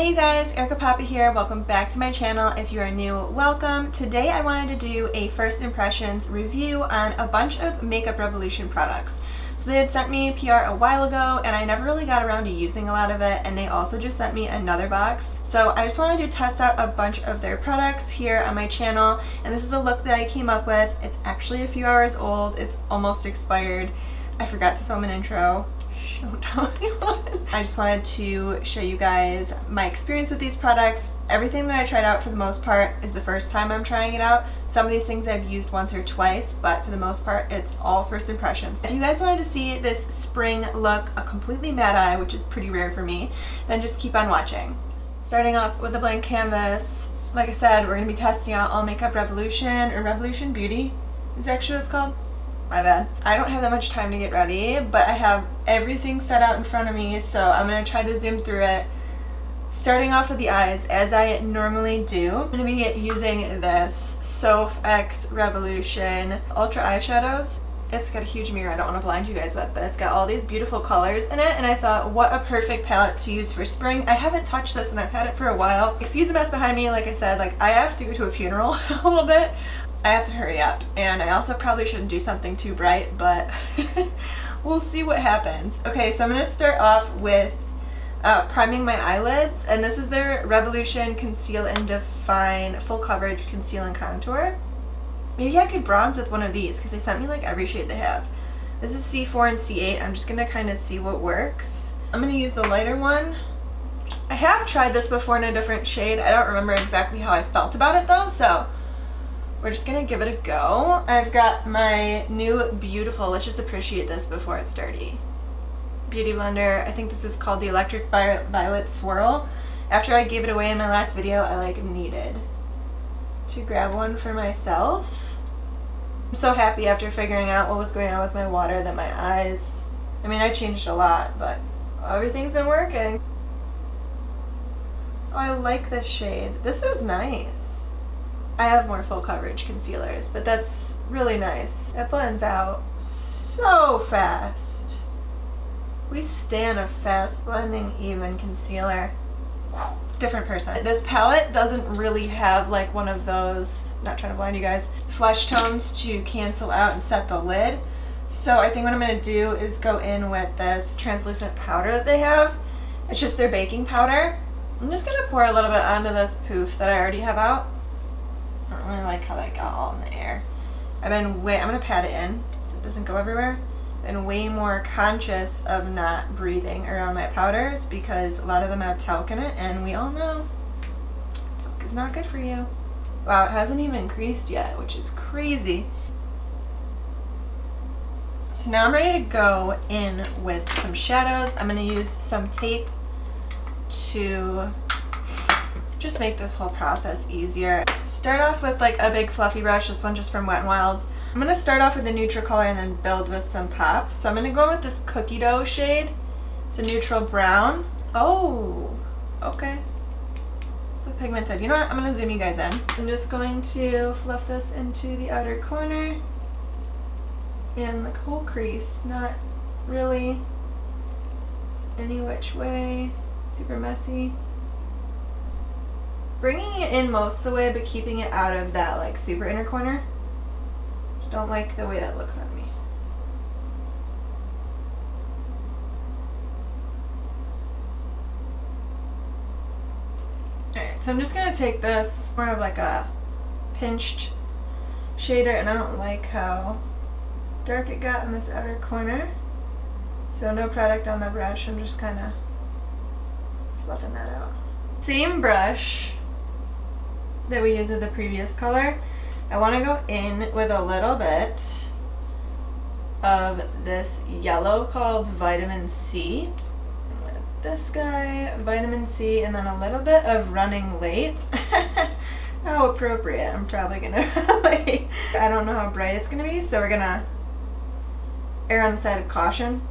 Hey you guys, Erica Papa here. Welcome back to my channel. If you are new, welcome. Today I wanted to do a first impressions review on a bunch of Makeup Revolution products. So they had sent me PR a while ago and I never really got around to using a lot of it, and they also just sent me another box. So I just wanted to test out a bunch of their products here on my channel, and this is a look that I came up with. It's actually a few hours old. It's almost expired. I forgot to film an intro. Don't tell anyone. I just wanted to show you guys my experience with these products. Everything that I tried out for the most part is the first time I'm trying it out. Some of these things I've used once or twice, but for the most part it's all first impressions. If you guys wanted to see this spring look, a completely matte eye, which is pretty rare for me, then just keep on watching. Starting off with a blank canvas. Like I said, we're going to be testing out all Makeup Revolution, or Revolution Beauty is actually what it's called. My bad. I don't have that much time to get ready, but I have everything set out in front of me, so I'm going to try to zoom through it. Starting off with the eyes, as I normally do, I'm going to be using this Soph X Revolution Ultra Eyeshadows. It's got a huge mirror I don't want to blind you guys with, but it's got all these beautiful colors in it, and I thought, what a perfect palette to use for spring. I haven't touched this and I've had it for a while. Excuse the mess behind me. Like I said, I have to go to a funeral a little bit. I have to hurry up, and I also probably shouldn't do something too bright, but we'll see what happens. Okay, so I'm going to start off with priming my eyelids, and this is their Revolution Conceal and Define Full Coverage Conceal and Contour. Maybe I could bronze with one of these, because they sent me like every shade they have. This is C4 and C8. I'm just going to kind of see what works. I'm going to use the lighter one. I have tried this before in a different shade. I don't remember exactly how I felt about it though, so we're just gonna give it a go. I've got my new beautiful, let's just appreciate this before it's dirty, beauty blender. I think this is called the Electric Violet Swirl. After I gave it away in my last video, I needed to grab one for myself. I'm so happy after figuring out what was going on with my water that my eyes, I mean, I changed a lot, but everything's been working. Oh, I like this shade. This is nice. I have more full coverage concealers, but that's really nice. It blends out so fast. We stand a fast blending even concealer. Different person. This palette doesn't really have like one of those, not trying to blind you guys, flesh tones to cancel out and set the lid. So I think what I'm going to do is go in with this translucent powder that they have. It's just their baking powder. I'm just going to pour a little bit onto this poof that I already have out. I don't really like how that got all in the air. I'm going to pat it in so it doesn't go everywhere. I've been way more conscious of not breathing around my powders because a lot of them have talc in it, and we all know talc is not good for you. Wow, it hasn't even creased yet, which is crazy. So now I'm ready to go in with some shadows. I'm going to use some tape to just make this whole process easier. Start off with like a big fluffy brush, this one just from Wet n Wild. I'm going to start off with a neutral color and then build with some pops. So I'm going to go with this cookie dough shade. It's a neutral brown. Oh, okay. It's a pigmented. You know what? I'm going to zoom you guys in. I'm just going to fluff this into the outer corner and the whole crease. Not really any which way. Super messy. Bringing it in most of the way, but keeping it out of that like super inner corner. Just don't like the way that looks on me. Alright, so I'm just going to take this, more of like a pinched shader, and I don't like how dark it got in this outer corner. So no product on the brush, I'm just kind of fluffing that out. Same brush that we used with the previous color. I want to go in with a little bit of this yellow called Vitamin C. With this guy, Vitamin C, and then a little bit of Running Late. How appropriate. I'm probably gonna I don't know how bright it's gonna be, so we're gonna err on the side of caution.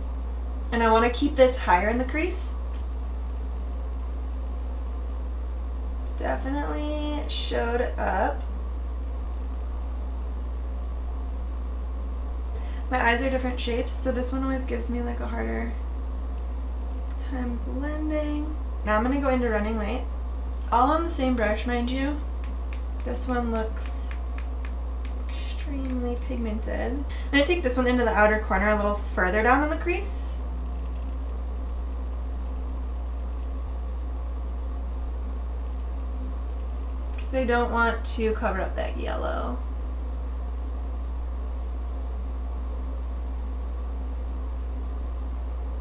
And I want to keep this higher in the crease. Definitely showed up. My eyes are different shapes, so this one always gives me like a harder time blending. Now I'm going to go into Running Late. All on the same brush, mind you. This one looks extremely pigmented. I'm going to take this one into the outer corner a little further down on the crease. Because I don't want to cover up that yellow.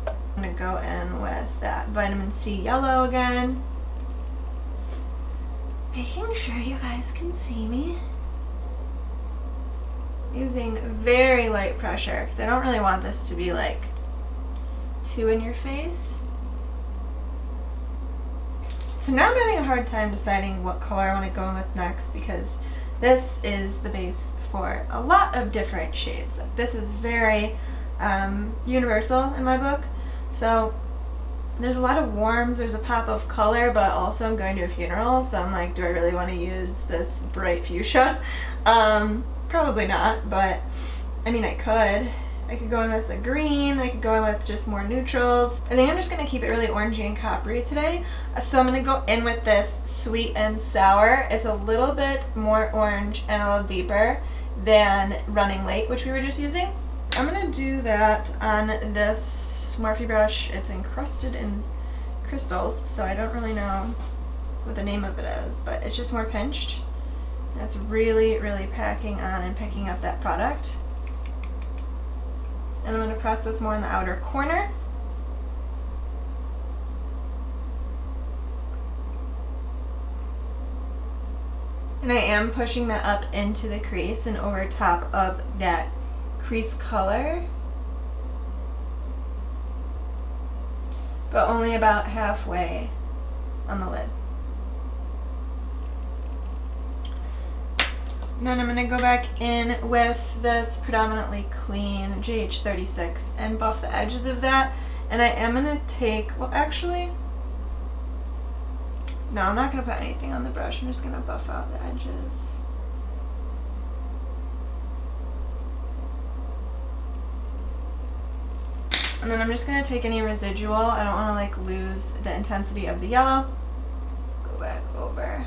I'm going to go in with that vitamin C yellow again. Making sure you guys can see me. Using very light pressure because I don't really want this to be like too in your face. So now I'm having a hard time deciding what color I want to go in with next because this is the base for a lot of different shades. This is very universal in my book. So there's a lot of warms, there's a pop of color, but also I'm going to a funeral, so I'm like, do I really want to use this bright fuchsia? Probably not, but I mean I could. I could go in with the green, I could go in with just more neutrals. I think I'm just going to keep it really orangey and coppery today. So I'm going to go in with this Sweet and Sour. It's a little bit more orange and a little deeper than Running Late, which we were just using. I'm going to do that on this Morphe brush. It's encrusted in crystals, so I don't really know what the name of it is, but it's just more pinched. And it's really, really packing on and picking up that product. And I'm going to press this more in the outer corner. And I am pushing that up into the crease and over top of that crease color. But only about halfway on the lid. And then I'm going to go back in with this predominantly clean GH36 and buff the edges of that. And I am going to take, well actually, no, I'm not going to put anything on the brush. I'm just going to buff out the edges. And then I'm just going to take any residual. I don't want to like lose the intensity of the yellow. Go back over.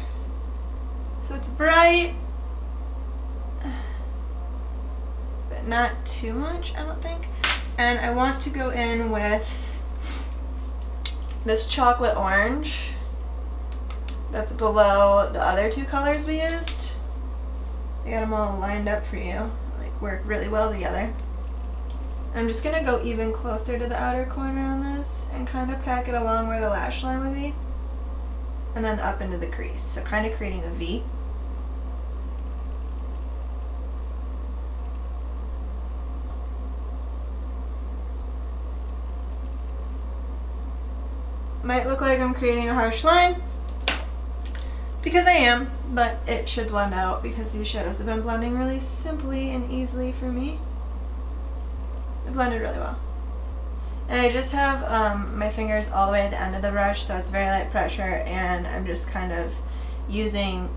So it's bright, but not too much, I don't think. And I want to go in with this chocolate orange that's below the other two colors we used. I got them all lined up for you. Like work really well together. I'm just going to go even closer to the outer corner on this and kind of pack it along where the lash line would be. And then up into the crease. So kind of creating a V. Might look like I'm creating a harsh line. Because I am, but it should blend out because these shadows have been blending really simply and easily for me. It blended really well. And I just have my fingers all the way at the end of the brush, so it's very light pressure, and I'm just kind of using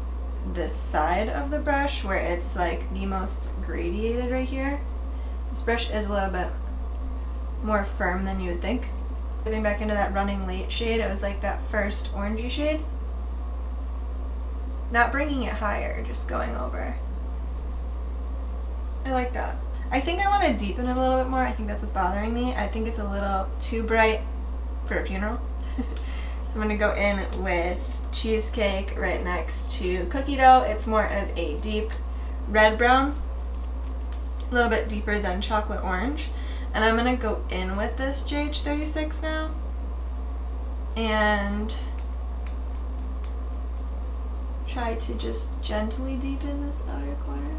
this side of the brush where it's like the most gradiated right here. This brush is a little bit more firm than you would think. Getting back into that Running Late shade, it was like that first orangey shade. Not bringing it higher, just going over. I like that. I think I want to deepen it a little bit more. I think that's what's bothering me. I think it's a little too bright for a funeral. I'm going to go in with Cheesecake right next to Cookie Dough. It's more of a deep red brown, a little bit deeper than chocolate orange. And I'm going to go in with this GH36 now and try to just gently deepen this outer corner.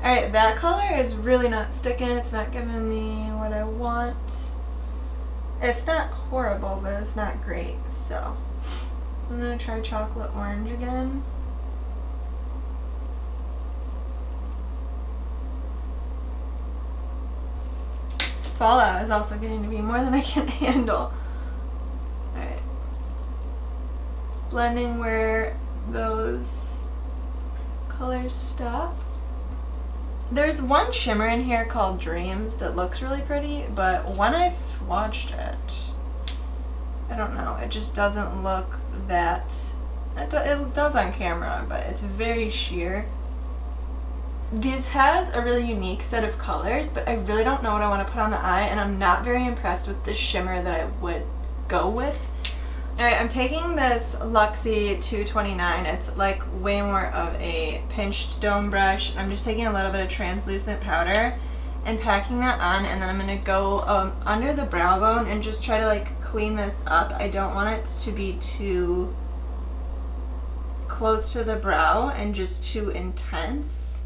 Alright, that color is really not sticking. It's not giving me what I want. It's not horrible, but it's not great. So I'm going to try chocolate orange again. This fallout is also getting to be more than I can handle. Alright. Just blending where those colors stop. There's one shimmer in here called Dreams that looks really pretty, but when I swatched it, I don't know, it just doesn't look that, it does on camera, but it's very sheer. This has a really unique set of colors, but I really don't know what I want to put on the eye, and I'm not very impressed with the shimmer that I would go with. Alright, I'm taking this Luxie 229. It's like way more of a pinched dome brush. I'm just taking a little bit of translucent powder and packing that on, and then I'm going to go under the brow bone and just try to like clean this up. I don't want it to be too close to the brow and just too intense.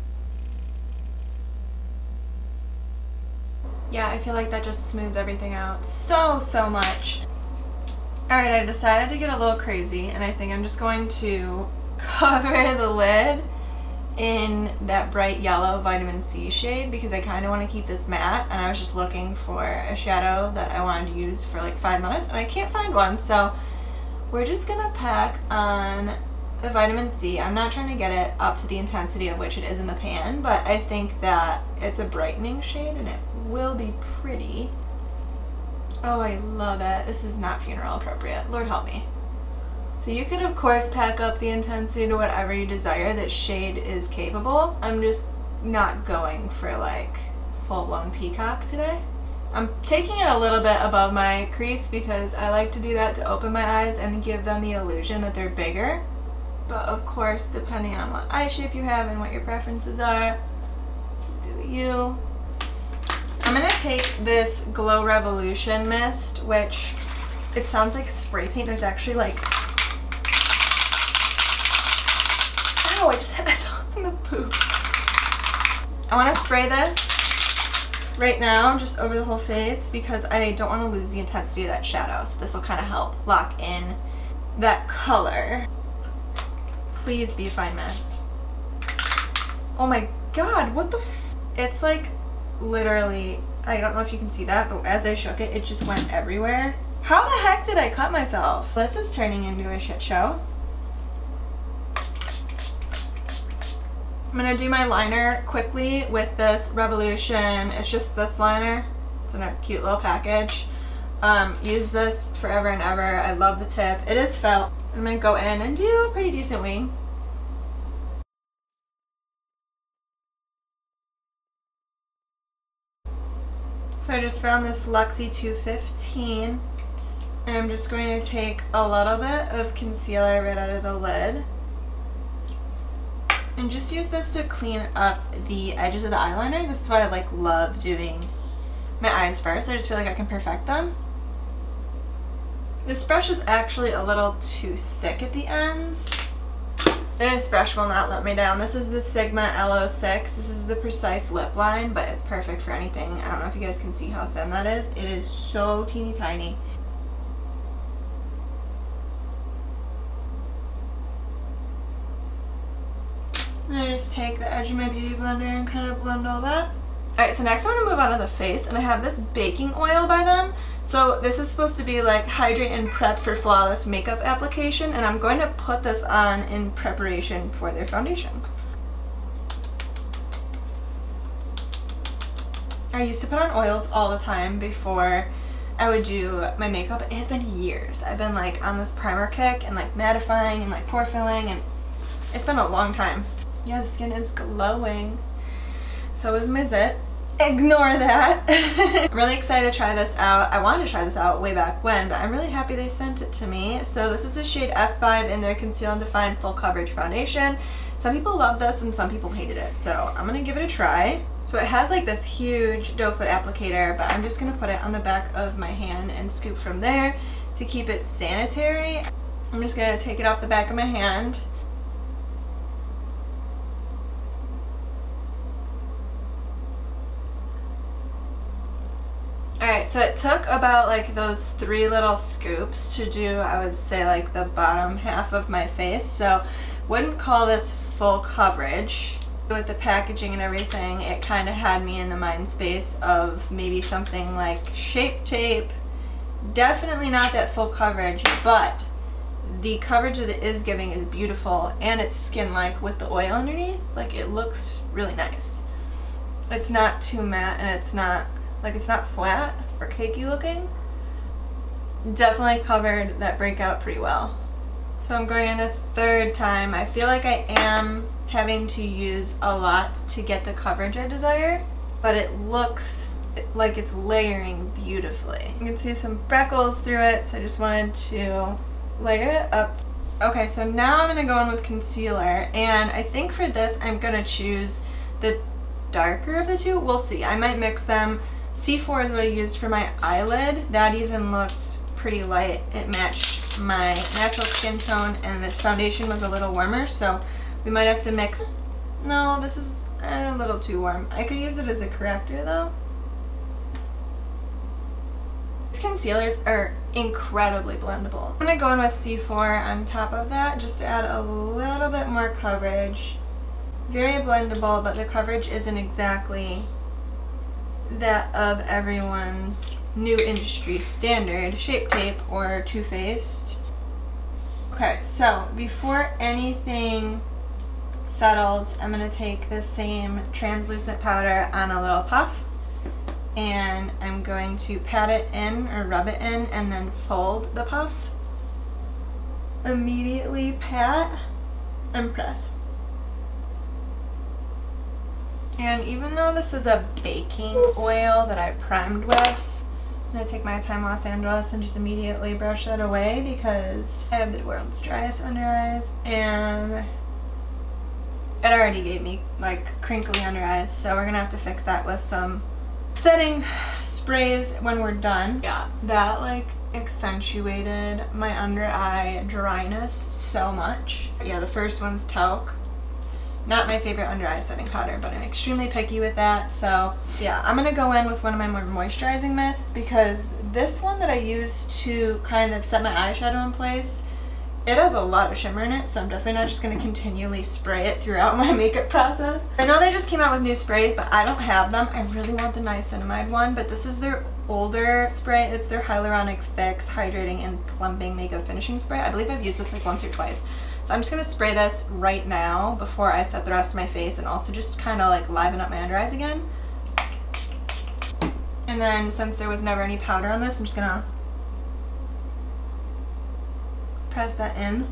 Yeah, I feel like that just smooths everything out so much. Alright, I decided to get a little crazy, and I think I'm just going to cover the lid in that bright yellow vitamin C shade because I kind of want to keep this matte, and I was just looking for a shadow that I wanted to use for like 5 minutes, and I can't find one, so we're just going to pack on the vitamin C. I'm not trying to get it up to the intensity of which it is in the pan, but I think that it's a brightening shade and it will be pretty. Oh, I love it. This is not funeral appropriate. Lord help me. So you could of course pack up the intensity to whatever you desire. This shade is capable. I'm just not going for like full-blown peacock today. I'm taking it a little bit above my crease because I like to do that to open my eyes and give them the illusion that they're bigger. But of course, depending on what eye shape you have and what your preferences are, do you. I'm going to take this Glow Revolution mist, which it sounds like spray paint. There's actually like, ow, I just hit myself in the poop. I want to spray this right now just over the whole face because I don't want to lose the intensity of that shadow. So this will kind of help lock in that color. Please be a fine mist. Oh my god, what the f— it's like literally, I don't know if you can see that, but as I shook it, it just went everywhere. How the heck did I cut myself? This is turning into a shit show. I'm gonna do my liner quickly with this Revolution. It's just this liner. It's in a cute little package. Use this forever and ever. I love the tip. It is felt. I'm gonna go in and do a pretty decent wing. So I just found this Luxie 215, and I'm just going to take a little bit of concealer right out of the lid and just use this to clean up the edges of the eyeliner. This is why I like love doing my eyes first. I just feel like I can perfect them. This brush is actually a little too thick at the ends. This brush will not let me down. This is the Sigma L06. This is the Precise Lip Line, but it's perfect for anything. I don't know if you guys can see how thin that is. It is so teeny tiny. And I just take the edge of my beauty blender and kind of blend all that. Alright, so next I'm going to move on to the face, and I have this baking oil by them. So this is supposed to be like hydrate and prep for flawless makeup application, and I'm going to put this on in preparation for their foundation. I used to put on oils all the time before I would do my makeup. It has been years. I've been like on this primer kick and like mattifying and like pore filling, and it's been a long time. Yeah, the skin is glowing. So is my zit. Ignore that. I'm really excited to try this out. I wanted to try this out way back when, but I'm really happy they sent it to me. So this is the shade F5 in their Conceal and Define Full Coverage Foundation. Some people love this and some people hated it, so I'm gonna give it a try. So it has like this huge doe foot applicator, but I'm just gonna put it on the back of my hand and scoop from there to keep it sanitary. I'm just gonna take it off the back of my hand. Alright, so it took about like those 3 little scoops to do, I would say, like the bottom half of my face. So wouldn't call this full coverage. With the packaging and everything, it kind of had me in the mind space of maybe something like Shape Tape. Definitely not that full coverage, but the coverage that it is giving is beautiful, and it's skin-like with the oil underneath. Like, it looks really nice. It's not too matte, and it's not like, it's not flat or cakey looking. definitely covered that breakout pretty well. So I'm going in a third time. I feel like I am having to use a lot to get the coverage I desire, but it looks like it's layering beautifully. You can see some freckles through it, so I just wanted to layer it up. Okay, so now I'm going to go in with concealer, and I think for this I'm going to choose the darker of the two. We'll see. I might mix them. C4 is what I used for my eyelid. That even looked pretty light. It matched my natural skin tone, and this foundation was a little warmer, so we might have to mix. No, this is a little too warm. I could use it as a corrector though. These concealers are incredibly blendable. I'm going to go in with C4 on top of that just to add a little bit more coverage. Very blendable, but the coverage isn't exactly that of everyone's new industry standard Shape Tape or Too Faced. Okay, so before anything settles, I'm going to take the same translucent powder on a little puff, and I'm going to pat it in or rub it in and then fold the puff. Immediately pat and press. And even though this is a baking oil that I primed with, I'm going to take my time Los Angeles and just immediately brush that away because I have the world's driest under eyes, and it already gave me like crinkly under eyes, so we're going to have to fix that with some setting sprays when we're done. Yeah, that like accentuated my under eye dryness so much. Yeah, the first one's talc. Not my favorite under eye setting powder, but I'm extremely picky with that. So yeah, I'm gonna go in with one of my more moisturizing mists because this one that I use to kind of set my eyeshadow in place, it has a lot of shimmer in it, so I'm definitely not just going to continually spray it throughout my makeup process. I know they just came out with new sprays, but I don't have them. I really want the niacinamide one, but this is their older spray. It's their Hyaluronic Fix Hydrating and Plumping Makeup Finishing Spray. I believe I've used this like once or twice. So I'm just going to spray this right now before I set the rest of my face, and also just kind of like liven up my under eyes again. And then since there was never any powder on this, I'm just going to press that in.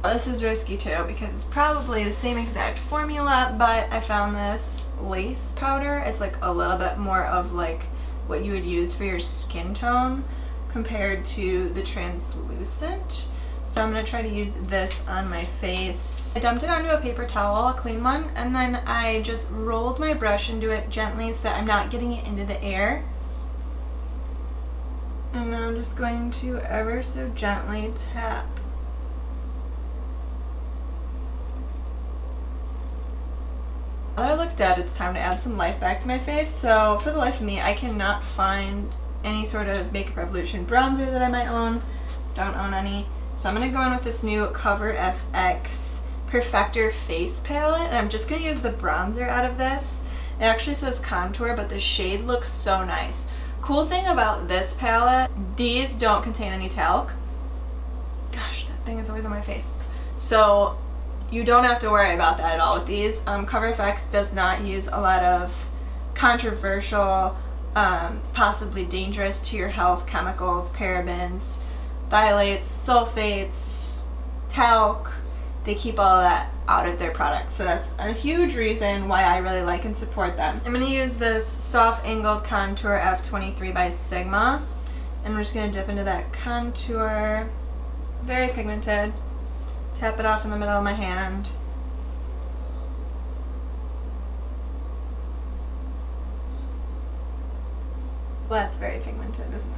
This is risky too because it's probably the same exact formula, but I found this lace powder. It's like a little bit more of like what you would use for your skin tone compared to the translucent. So I'm going to try to use this on my face. I dumped it onto a paper towel, a clean one, and then I just rolled my brush into it gently so that I'm not getting it into the air. And now I'm just going to ever so gently tap. Now that I looked at it, it's time to add some life back to my face. So for the life of me, I cannot find any sort of Makeup Revolution bronzer that I might own. Don't own any. So I'm going to go in with this new FX Perfector Face Palette, and I'm just going to use the bronzer out of this. It actually says contour, but the shade looks so nice. Cool thing about this palette, these don't contain any talc. Gosh, that thing is always on my face. So you don't have to worry about that at all with these. CoverFX does not use a lot of controversial, possibly dangerous to your health chemicals, parabens, phthalates, sulfates, talc. They keep all of that out of their products, so that's a huge reason why I really like and support them. I'm going to use this Soft Angled Contour F23 by Sigma, and I'm just going to dip into that contour. Very pigmented. Tap it off in the middle of my hand. Well, that's very pigmented, isn't it?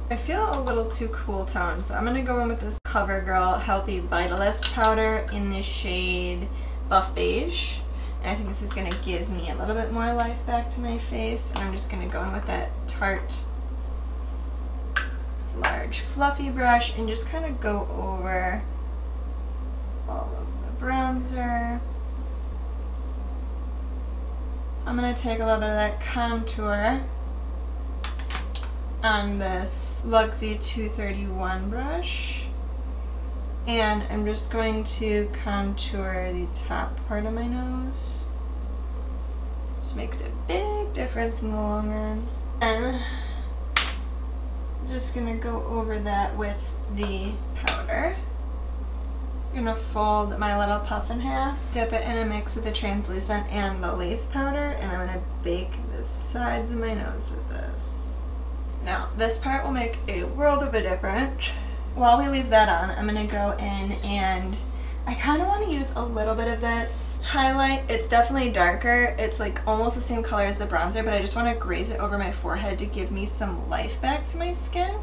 I feel a little too cool toned, so I'm going to go in with this Covergirl Healthy Vitalist Powder in the shade Buff Beige. And I think this is going to give me a little bit more life back to my face. And I'm just going to go in with that Tarte large fluffy brush and just kind of go over all of the bronzer. I'm going to take a little bit of that contour on this Luxie 231 brush And I'm just going to contour the top part of my nose. This makes a big difference in the long run. And I'm just gonna go over that with the powder. I'm gonna fold my little puff in half, dip it in a mix with the translucent and the lace powder, and I'm gonna bake the sides of my nose with this. Now, this part will make a world of a difference. While we leave that on, I'm gonna go in and I kind of want to use a little bit of this highlight. It's definitely darker. It's like almost the same color as the bronzer, but I just want to graze it over my forehead to give me some life back to my skin.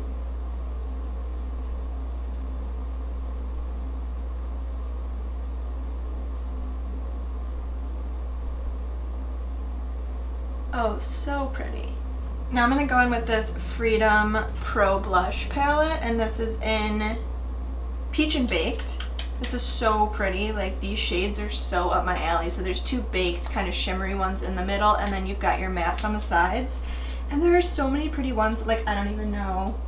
Oh, so pretty. Now I'm going to go in with this Freedom Pro Blush palette, and this is in Peach and Baked. This is so pretty. Like, these shades are so up my alley. So there's two baked kind of shimmery ones in the middle, and then you've got your mattes on the sides. And there are so many pretty ones, like I don't even know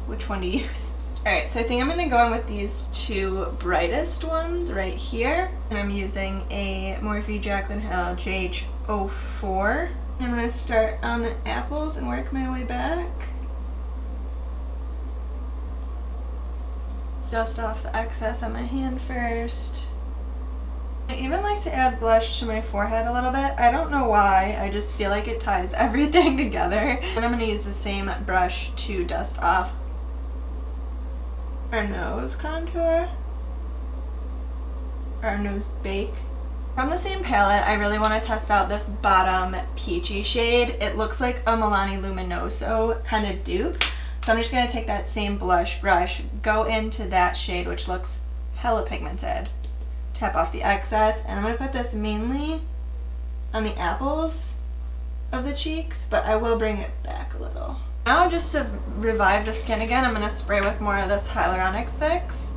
which one to use. Alright, so I think I'm going to go in with these two brightest ones right here. And I'm using a Morphe Jaclyn Hill JH04. I'm going to start on the apples and work my way back. Dust off the excess on my hand first. I even like to add blush to my forehead a little bit. I don't know why, I just feel like it ties everything together. And I'm going to use the same brush to dust off our nose contour, our nose bake. From the same palette, I really want to test out this bottom peachy shade. It looks like a Milani Luminoso kind of dupe. So I'm just going to take that same blush brush, go into that shade, which looks hella pigmented. Tap off the excess, and I'm going to put this mainly on the apples of the cheeks, but I will bring it back a little. Now, just to revive the skin again, I'm going to spray with more of this hyaluronic fix.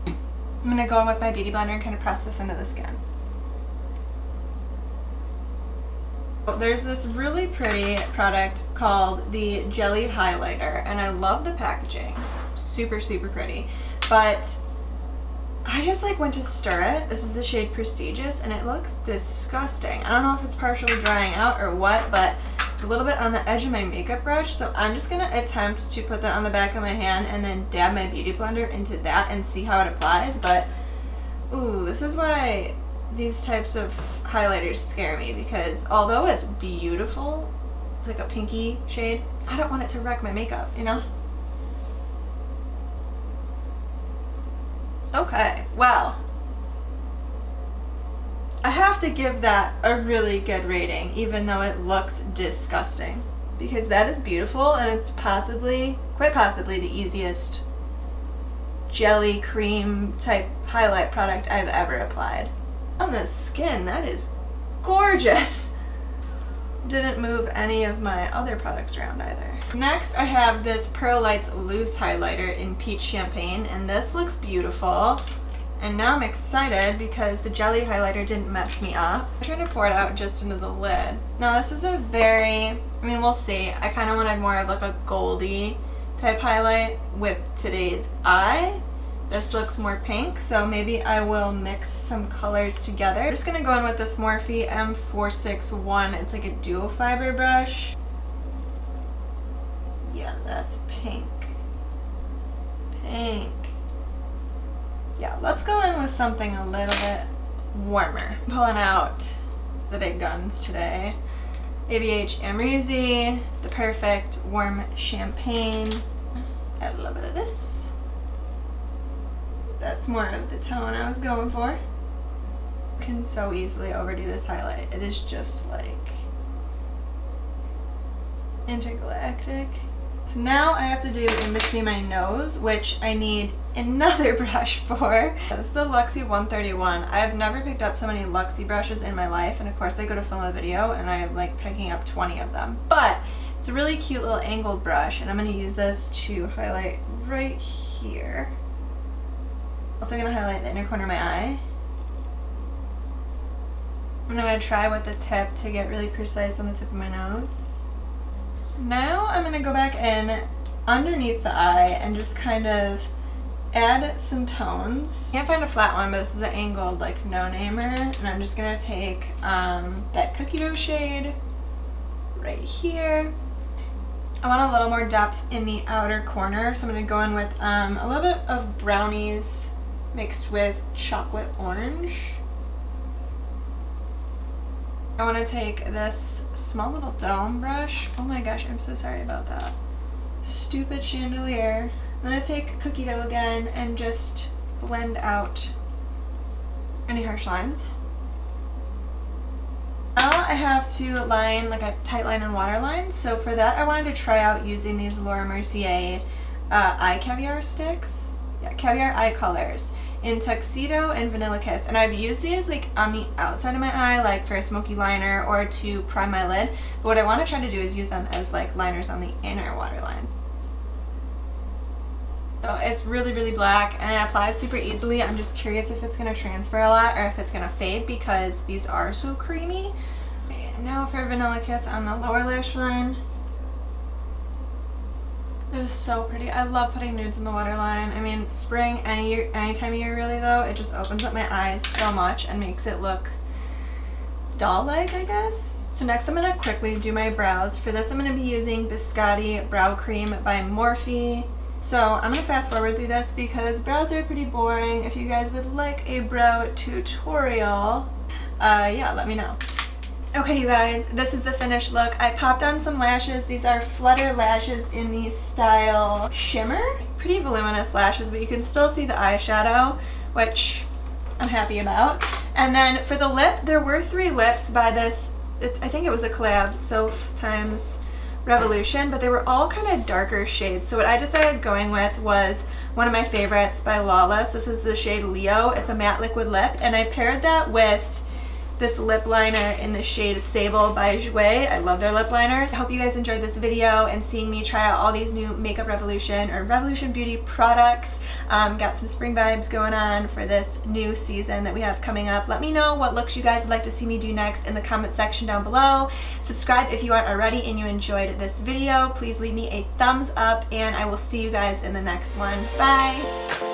I'm going to go in with my beauty blender and kind of press this into the skin. There's this really pretty product called the Jelly Highlighter, and I love the packaging. Super, super pretty. But I just like went to stir it. This is the shade Prestigious, and it looks disgusting. I don't know if it's partially drying out or what, but it's a little bit on the edge of my makeup brush, so I'm just going to attempt to put that on the back of my hand and then dab my beauty blender into that and see how it applies. But, ooh, this is why these types of highlighters scare me, because although it's beautiful, it's like a pinky shade, I don't want it to wreck my makeup, you know? Okay, well, I have to give that a really good rating, even though it looks disgusting, because that is beautiful, and it's possibly, quite possibly, the easiest jelly cream type highlight product I've ever applied. On the skin, that is gorgeous. Didn't move any of my other products around either. Next, I have this Pearl Lights Loose Highlighter in Peach Champagne, and this looks beautiful. And now I'm excited because the jelly highlighter didn't mess me up. I'm trying to pour it out just into the lid. Now this is a very, I mean, we'll see. I kind of wanted more of like a goldy type highlight with today's eye. This looks more pink, so maybe I will mix some colors together. I'm just going to go in with this Morphe M461. It's like a duo fiber brush. Yeah, that's pink. Pink. Yeah, let's go in with something a little bit warmer. I'm pulling out the big guns today. AHC Amrezy, the Perfect Warm Champagne. Add a little bit of this. That's more of the tone I was going for. You can so easily overdo this highlight. It is just like intergalactic. So now I have to do in between my nose, which I need another brush for. This is the Luxie 131. I've never picked up so many Luxie brushes in my life, and of course I go to film a video and I'm like picking up 20 of them. But it's a really cute little angled brush, and I'm going to use this to highlight right here. Also going to highlight the inner corner of my eye. I'm going to try with the tip to get really precise on the tip of my nose. Now I'm going to go back in underneath the eye and just kind of add some tones. Can't find a flat one, but this is an angled like no-namer, and I'm just going to take that cookie dough shade right here. I want a little more depth in the outer corner, so I'm going to go in with a little bit of brownies mixed with chocolate orange. I want to take this small little dome brush. Oh my gosh, I'm so sorry about that. Stupid chandelier. I'm going to take cookie dough again and just blend out any harsh lines. Now I have to line like a tight line and waterline, so for that I wanted to try out using these Laura Mercier eye caviar sticks. Yeah, caviar eye colors in Tuxedo and Vanilla Kiss, and I've used these like on the outside of my eye, like for a smoky liner or to prime my lid, but what I want to try to do is use them as like liners on the inner waterline. So it's really, really black and it applies super easily. I'm just curious if it's going to transfer a lot or if it's going to fade because these are so creamy. Okay, now for Vanilla Kiss on the lower lash line. It is so pretty. I love putting nudes in the waterline. I mean, spring, any time of year really though, it just opens up my eyes so much and makes it look doll-like, I guess. So next I'm going to quickly do my brows. For this I'm going to be using Biscotti Brow Cream by Morphe. So I'm going to fast forward through this because brows are pretty boring. If you guys would like a brow tutorial, yeah, let me know. Okay, you guys, this is the finished look. I popped on some lashes. These are Flutter Lashes in the style Shimmer. Pretty voluminous lashes, but you can still see the eyeshadow, which I'm happy about. And then for the lip, there were 3 lips by this, I think it was a collab, Soph times Revolution, but they were all kind of darker shades. So what I decided going with was one of my favorites by Lawless. This is the shade Leo. It's a matte liquid lip, and I paired that with this lip liner in the shade Sable by Jouer. I love their lip liners. I hope you guys enjoyed this video and seeing me try out all these new Makeup Revolution or Revolution Beauty products. Got some spring vibes going on for this new season that we have coming up. Let me know what looks you guys would like to see me do next in the comment section down below. Subscribe if you aren't already and you enjoyed this video. Please leave me a thumbs up and I will see you guys in the next one. Bye!